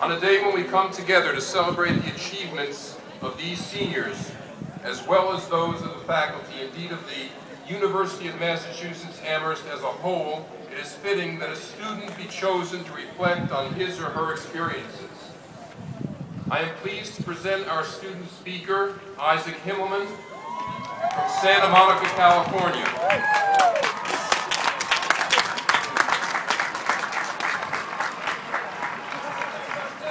On a day when we come together to celebrate the achievements of these seniors, as well as those of the faculty, indeed of the University of Massachusetts Amherst as a whole, it is fitting that a student be chosen to reflect on his or her experiences. I am pleased to present our student speaker, Isaac Himmelman, from Santa Monica, California.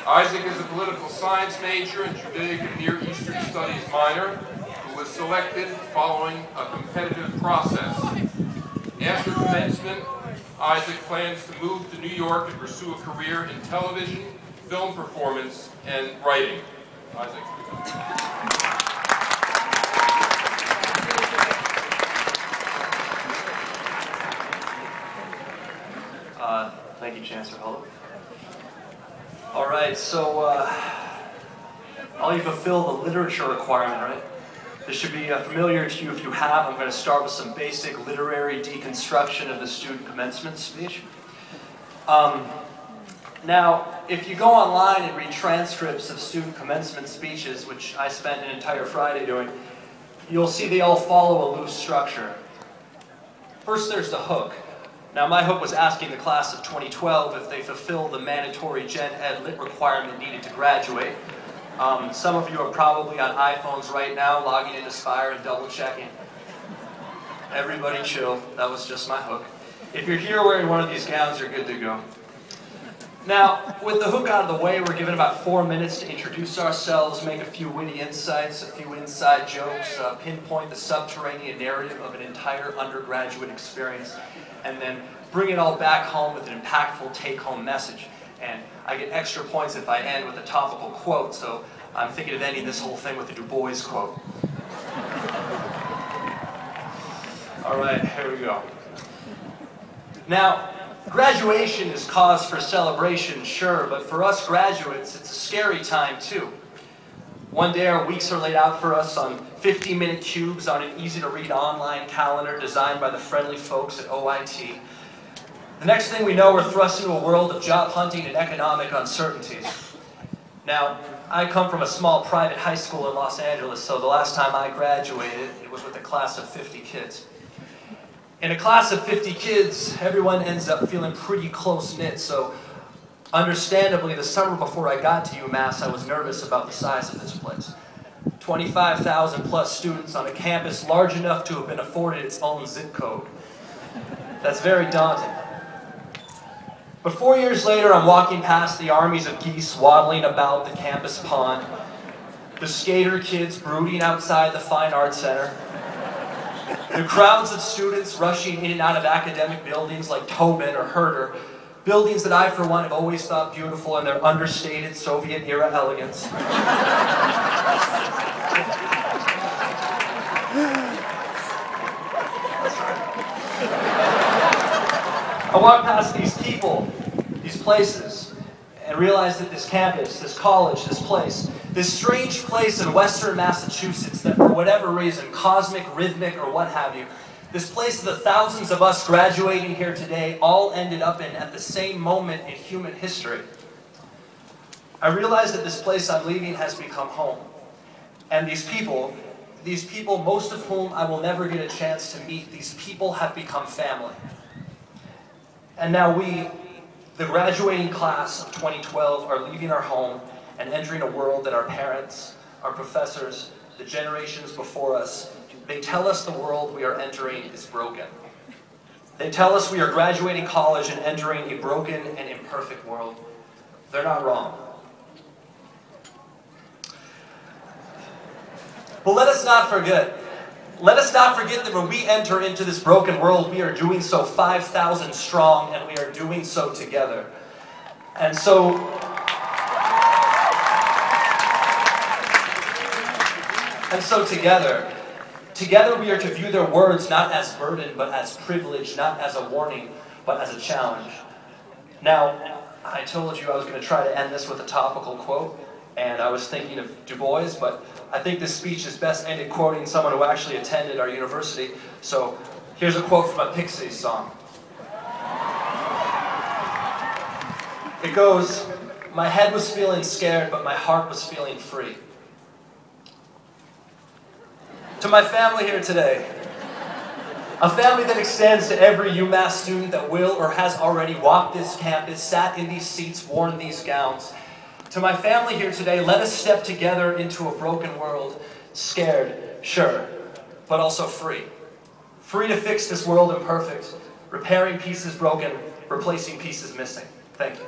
Isaac is a political science major and Judaic and Near Eastern Studies minor who was selected following a competitive process. After commencement, Isaac plans to move to New York to pursue a career in television, film performance, and writing. Isaac. Thank you, Chancellor Hull. All right, so I'll fulfill the literature requirement, right? This should be familiar to you if you have. I'm going to start with some basic literary deconstruction of the student commencement speech. Now, if you go online and read transcripts of student commencement speeches, which I spent an entire Friday doing, you'll see they all follow a loose structure. First, there's the hook. Now, my hook was asking the class of 2012 if they fulfill the mandatory Gen Ed Lit requirement needed to graduate. Some of you are probably on iPhones right now, logging into Spire and double-checking. Everybody chill. That was just my hook. If you're here wearing one of these gowns, you're good to go. Now, with the hook out of the way, we're given about 4 minutes to introduce ourselves, make a few witty insights, a few inside jokes, pinpoint the subterranean narrative of an entire undergraduate experience, and then bring it all back home with an impactful take-home message. And I get extra points if I end with a topical quote, so I'm thinking of ending this whole thing with a Du Bois quote. All right, here we go. Now, graduation is cause for celebration, sure, but for us graduates, it's a scary time too. One day our weeks are laid out for us on 50-minute cubes on an easy-to-read online calendar designed by the friendly folks at OIT. The next thing we know, we're thrust into a world of job hunting and economic uncertainties. Now, I come from a small private high school in Los Angeles, so the last time I graduated, it was with a class of 50 kids. In a class of 50 kids, everyone ends up feeling pretty close-knit, so understandably, the summer before I got to Umass, I was nervous about the size of this place. 25,000 plus students on a campus large enough to have been afforded its own zip code. That's very daunting. But 4 years later, I'm walking past the armies of geese waddling about the campus pond, the skater kids brooding outside the Fine Arts Center, the crowds of students rushing in and out of academic buildings like Tobin or Herder, buildings that I, for one, have always thought beautiful in their understated Soviet-era elegance. I walk past these people, these places, and realize that this campus, this college, this place, this strange place in Western Massachusetts that for whatever reason, cosmic, rhythmic, or what have you, this place the thousands of us graduating here today all ended up in at the same moment in human history. I realize that this place I'm leaving has become home. And these people, most of whom I will never get a chance to meet, these people have become family. And now we, the graduating class of 2012, are leaving our home and entering a world that our parents, our professors, the generations before us, they tell us the world we are entering is broken. They tell us we are graduating college and entering a broken and imperfect world. They're not wrong. But let us not forget that when we enter into this broken world, we are doing so 5,000 strong, and we are doing so together. And so together we are to view their words not as burden, but as privilege, not as a warning, but as a challenge. Now, I told you I was going to try to end this with a topical quote, and I was thinking of Du Bois, but I think this speech is best ended quoting someone who actually attended our university. So here's a quote from a Pixies song. It goes, My head was feeling scared, but my heart was feeling free. To my family here today, a family that extends to every UMass student that will or has already walked this campus, sat in these seats, worn these gowns. To my family here today, let us step together into a broken world, scared, sure, but also free. Free to fix this world imperfect, repairing pieces broken, replacing pieces missing. Thank you.